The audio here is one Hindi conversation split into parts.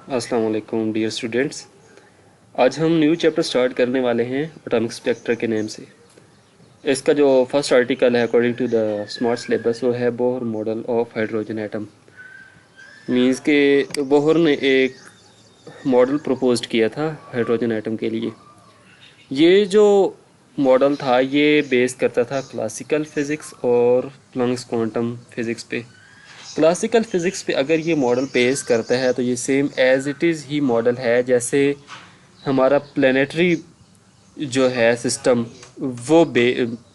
अस्सलाम वालेकुम डियर स्टूडेंट्स। आज हम न्यू चैप्टर स्टार्ट करने वाले हैं एटॉमिक स्पेक्ट्रा के नेम से। इसका जो फर्स्ट आर्टिकल है according to the smart syllabus वो है Bohr model of hydrogen atom. Means के बोहर ने एक मॉडल प्रपोज्ड किया था हाइड्रोजन एटम के लिए। ये जो मॉडल था ये बेस करता था क्लासिकल फिज़िक्स और प्लैंक्स क्वांटम फिज़िक्स पे। क्लासिकल फ़िज़िक्स पे अगर ये मॉडल बेस करता है तो ये same as it is he model है जैसे हमारा प्लानिटरी जो है सिस्टम वो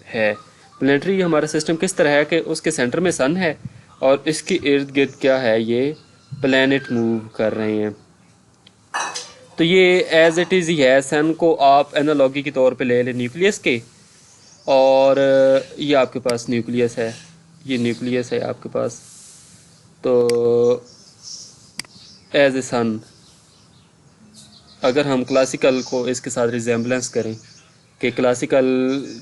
है। प्लानिटरी हमारा सिस्टम किस तरह है कि उसके सेंटर में सन है और इसके इर्द गिर्द क्या है, ये प्लैनेट मूव कर रहे हैं। तो ये एज़ इट इज़ ही है। सन को आप एनालॉगी के तौर पे ले लें न्यूक्लियस के, और ये आपके पास न्यूक्लियस है, ये न्यूक्लियस है आपके पास। तो एज ए सन अगर हम क्लासिकल को इसके साथ रिजेम्बलेंस करें कि क्लासिकल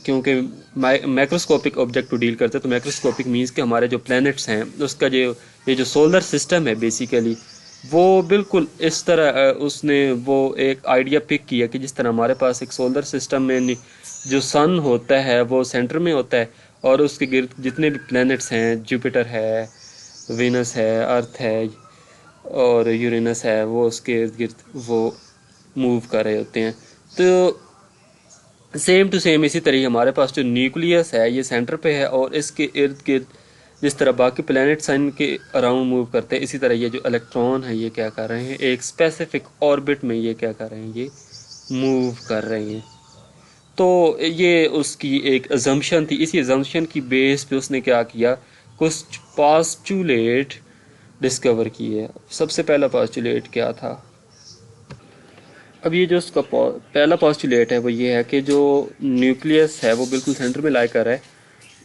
क्योंकि माइक्रोस्कोपिक ऑब्जेक्ट को डील करते हैं, तो माइक्रोस्कोपिक मीन्स कि हमारे जो प्लैनेट्स हैं उसका जो ये जो सोलर सिस्टम है बेसिकली वो बिल्कुल इस तरह उसने वो एक आइडिया पिक किया कि जिस तरह हमारे पास एक सोलर सिस्टम में जो सन होता है वो सेंटर में होता है और उसके गिर्द जितने भी प्लैनेट्स हैं, जुपिटर है, वीनस है, अर्थ है और यूरेनस है, वो उसके इर्द गिर्द वो मूव कर रहे होते हैं। तो सेम टू सेम इसी तरह हमारे पास जो न्यूक्लियस है ये सेंटर पे है और इसके इर्द गिर्द जिस तरह बाकी प्लैनेट सन के अराउंड मूव करते हैं, इसी तरह ये जो इलेक्ट्रॉन है ये क्या कर रहे हैं, एक स्पेसिफिक ऑर्बिट में ये क्या कर रहे हैं, ये मूव कर रहे हैं। तो ये उसकी एक अजम्पशन थी। इसी अजम्पशन की बेस पे उसने क्या किया, कुछ पास्चुलेट डिस्कवर किए। सबसे पहला पास्चुलेट क्या था? अब ये जो उसका पहला पास्चुलेट है वो ये है कि जो न्यूक्लियस है वो बिल्कुल सेंटर में लाई कर रहा है,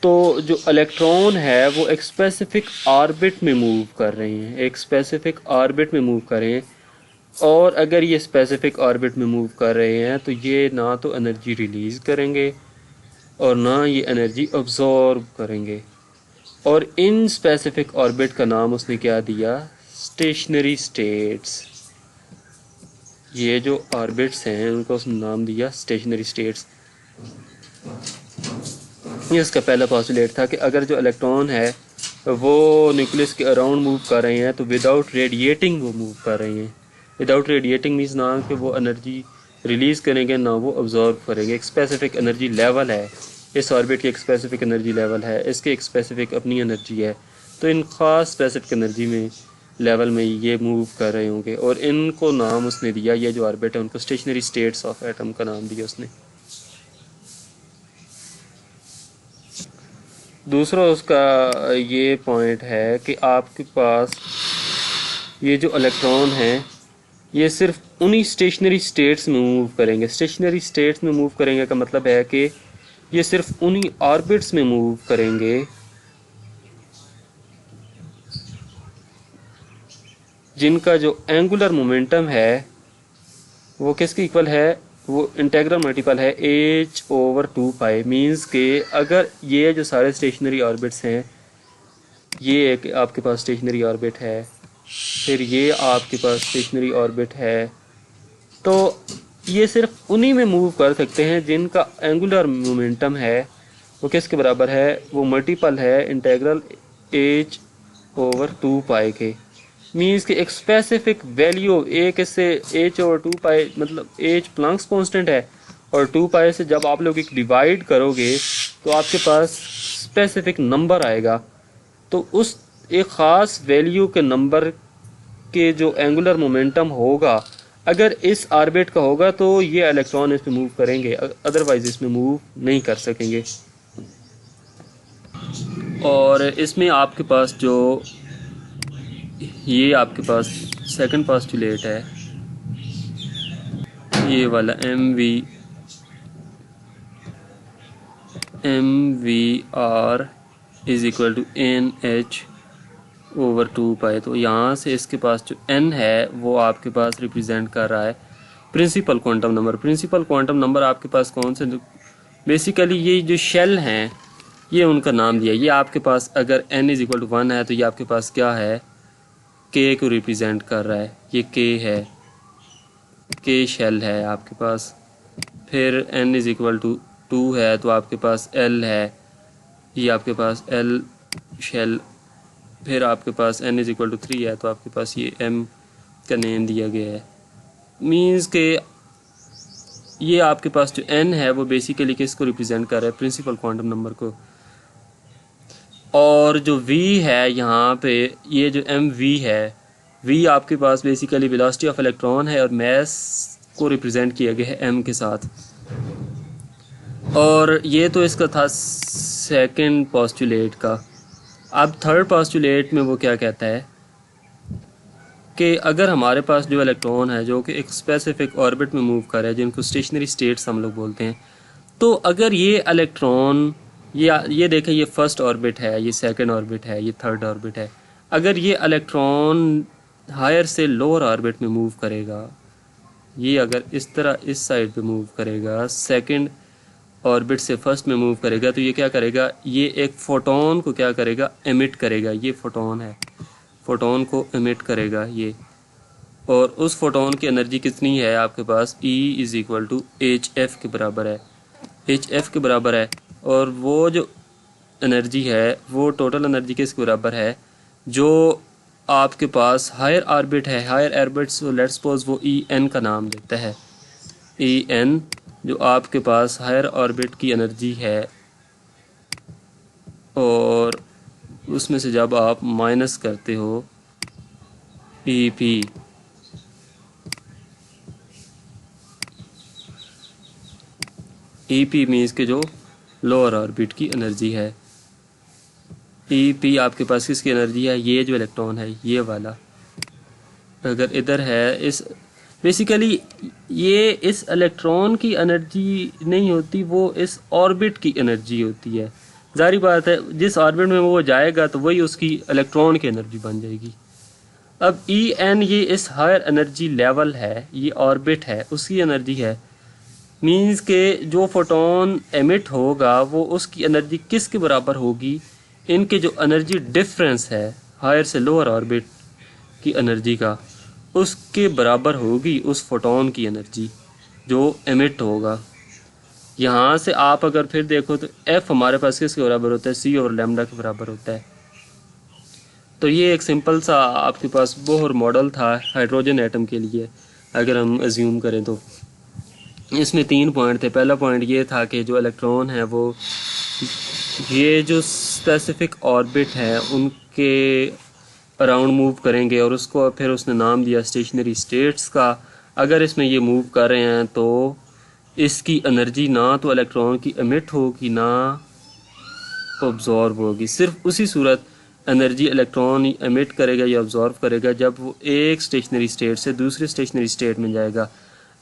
तो जो इलेक्ट्रॉन है वो एक स्पेसिफिक ऑर्बिट में मूव कर रहे हैं, एक स्पेसिफिक ऑर्बिट में मूव कर रहे हैं। और अगर ये स्पेसिफिक ऑर्बिट में मूव कर रहे हैं तो ये ना तो एनर्जी रिलीज़ करेंगे और ना ये एनर्जी अब्जॉर्ब करेंगे। और इन स्पेसिफिक ऑर्बिट का नाम उसने क्या दिया, स्टेशनरी स्टेट्स। ये जो ऑर्बिट्स हैं उनको उसने नाम दिया स्टेशनरी स्टेट्स। ये इसका पहला पॉस्टुलेट था कि अगर जो इलेक्ट्रॉन है वो न्यूक्लियस के अराउंड मूव कर रहे हैं तो विदाउट रेडिएटिंग वो मूव कर रहे हैं। विदाउट रेडिएटिंग मीन्स ना कि वो एनर्जी रिलीज़ करेंगे ना वो अब्जॉर्ब करेंगे। एक स्पेसिफिक एनर्जी लेवल है, इस ऑर्बिट की एक स्पेसिफिक एनर्जी लेवल है, इसकी एक स्पेसिफिक अपनी एनर्जी है। तो इन ख़ास स्पेसिफिक एनर्जी में लेवल में ये मूव कर रहे होंगे और इनको नाम उसने दिया, ये जो ऑर्बिट है उनको स्टेशनरी स्टेट्स ऑफ एटम का नाम दिया उसने। दूसरा उसका ये पॉइंट है कि आपके पास ये जो इलेक्ट्रॉन हैं ये सिर्फ उन्हीं स्टेशनरी स्टेट्स में मूव करेंगे। स्टेशनरी स्टेट्स में मूव करेंगे का मतलब है कि ये सिर्फ उन्हीं ऑर्बिट्स में मूव करेंगे जिनका जो एंगुलर मोमेंटम है वो किसके इक्वल है, वो इंटेग्रल मल्टीपल है h/2π। मीन्स के अगर ये जो सारे स्टेशनरी ऑर्बिट्स हैं, ये एक आपके पास स्टेशनरी ऑर्बिट है, फिर ये आपके पास स्टेशनरी ऑर्बिट है, तो ये सिर्फ उन्हीं में मूव कर सकते हैं जिनका एंगुलर मोमेंटम है वो किसके बराबर है, वो मल्टीपल है इंटेग्रल h/2π के। मीन्स कि एक स्पेसिफिक वैल्यू एक इससे h/2π मतलब h प्लैंक्स कांस्टेंट है और 2π से जब आप लोग एक डिवाइड करोगे तो आपके पास स्पेसिफिक नंबर आएगा। तो उस एक ख़ास वैल्यू के नंबर के जो एंगुलर मोमेंटम होगा अगर इस ऑर्बिट का होगा तो ये इलेक्ट्रॉन इसमें मूव करेंगे, अदरवाइज इसमें मूव नहीं कर सकेंगे। और इसमें आपके पास जो ये आपके पास सेकंड पोस्टुलेट है ये वाला mv/r = nh/2π। तो यहाँ से इसके पास जो n है वो आपके पास रिप्रेजेंट कर रहा है principal quantum number. Principal quantum number आपके पास कौन से, बेसिकली ये जो शेल हैं ये उनका नाम दिया। ये आपके पास अगर n = 1 है तो ये आपके पास क्या है के को रिप्रेजेंट कर रहा है, ये के है, के शेल है आपके पास। फिर n इज़ इक्वल टू 2 है तो आपके पास l है, ये आपके पास l शेल। फिर आपके पास n इज़ इक्वल टू 3 है तो आपके पास ये m का नेम दिया गया है। मीन्स के ये आपके पास जो n है वो बेसिकली किसको रिप्रेजेंट कर रहा है, प्रिंसिपल क्वांटम नंबर को। और जो v है यहाँ पे, ये जो mv है, v आपके पास बेसिकली वेलोसिटी ऑफ इलेक्ट्रॉन है और मैस को रिप्रेजेंट किया गया है m के साथ। और ये तो इसका था सेकंड पोस्टुलेट का। अब थर्ड पोस्टुलेट में वो क्या कहता है कि अगर हमारे पास जो इलेक्ट्रॉन है जो कि एक स्पेसिफिक ऑर्बिट में मूव कर रहा है, जिनको स्टेशनरी स्टेट्स हम लोग बोलते हैं, तो अगर ये इलेक्ट्रॉन, ये देखें, ये फर्स्ट ऑर्बिट है, ये सेकंड ऑर्बिट है, ये थर्ड ऑर्बिट है, अगर ये इलेक्ट्रॉन हायर से लोअर ऑर्बिट में मूव करेगा, ये अगर इस तरह इस साइड पे मूव करेगा, सेकंड ऑर्बिट से फर्स्ट में मूव करेगा, तो ये क्या करेगा, ये एक फोटोन को क्या करेगा, एमिट करेगा। ये फोटोन है, फोटोन को एमिट करेगा ये। और उस फोटोन की एनर्जी कितनी है आपके पास, E is equal to HF के बराबर है, HF के बराबर है। और वो जो एनर्जी है वो टोटल एनर्जी किसके बराबर है, जो आपके पास हायर ऑर्बिट है, हायर ऑर्बिट्स, लेट्स सपोज वो EN का नाम देता है, EN जो आपके पास हायर ऑर्बिट की एनर्जी है, और उसमें से जब आप माइनस करते हो EP, EP मीन्स के जो लोअर ऑर्बिट की एनर्जी है, EP आपके पास किसकी एनर्जी है, ये जो इलेक्ट्रॉन है ये वाला, अगर इधर है, इस बेसिकली ये इस इलेक्ट्रॉन की एनर्जी नहीं होती, वो इस ऑर्बिट की एनर्जी होती है। जारी बात है, जिस ऑर्बिट में वो जाएगा तो वही उसकी इलेक्ट्रॉन की एनर्जी बन जाएगी। अब EN ये इस हायर एनर्जी लेवल है, ये ऑर्बिट है, उसकी एनर्जी है। मीन्स के जो फोटोन एमिट होगा वो उसकी एनर्जी किसके बराबर होगी, इनके जो एनर्जी डिफरेंस है हायर से लोअर ऑर्बिट की एनर्जी का, उसके बराबर होगी उस फोटोन की एनर्जी जो एमिट होगा। यहाँ से आप अगर फिर देखो तो F हमारे पास किसके बराबर होता है, C और लैम्डा के बराबर होता है। तो ये एक सिंपल सा आपके पास बोहर मॉडल था हाइड्रोजन एटम के लिए, अगर हम अज्यूम करें तो। इसमें 3 पॉइंट थे। पहला पॉइंट ये था कि जो इलेक्ट्रॉन है वो ये जो स्पेसिफिक ऑर्बिट है उनके अराउंड मूव करेंगे, और उसको फिर उसने नाम दिया स्टेशनरी स्टेट्स का। अगर इसमें ये मूव कर रहे हैं तो इसकी एनर्जी ना तो इलेक्ट्रॉन की एमिट होगी ना ऑब्जॉर्व होगी। सिर्फ उसी सूरत एनर्जी इलेक्ट्रॉन एमिट करेगा या ऑब्जॉर्व करेगा जब वो एक स्टेशनरी स्टेट से दूसरे स्टेशनरी स्टेट में जाएगा।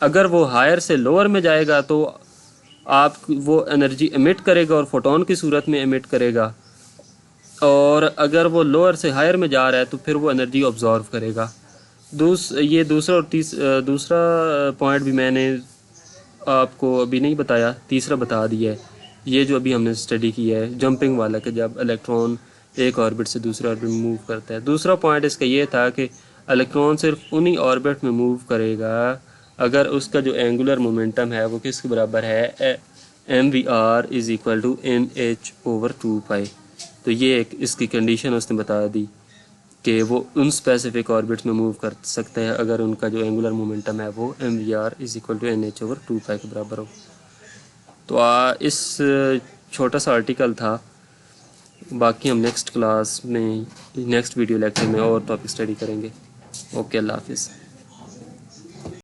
अगर वो हायर से लोअर में जाएगा तो आप वो एनर्जी एमिट करेगा और फोटोन की सूरत में एमिट करेगा, और अगर वो लोअर से हायर में जा रहा है तो फिर वो एनर्जी ऑब्जॉर्व करेगा। ये दूसरा और दूसरा पॉइंट भी मैंने आपको अभी नहीं बताया, तीसरा बता दिया है, ये जो अभी हमने स्टडी किया है जंपिंग वाला, कि जब इलेक्ट्रॉन एक ऑर्बिट से दूसरे ऑर्बिट में मूव करता है। दूसरा पॉइंट इसका ये था कि इलेक्ट्रॉन सिर्फ उन्हीं ऑर्बिट में मूव करेगा अगर उसका जो एंगुलर मोमेंटम है वो किसके बराबर है, mvr is equal to nh/2π। तो ये एक इसकी कंडीशन उसने बता दी कि वो उन स्पेसिफिक ऑर्बिट्स में मूव कर सकते हैं अगर उनका जो एंगुलर मोमेंटम है वो mvr is equal to nh/2π के बराबर हो। तो इस छोटा सा आर्टिकल था। बाकी हम नेक्स्ट क्लास में, नेक्स्ट वीडियो लेक्चर में और टॉपिक स्टडी करेंगे। ओके, अल्लाह हाफिज़।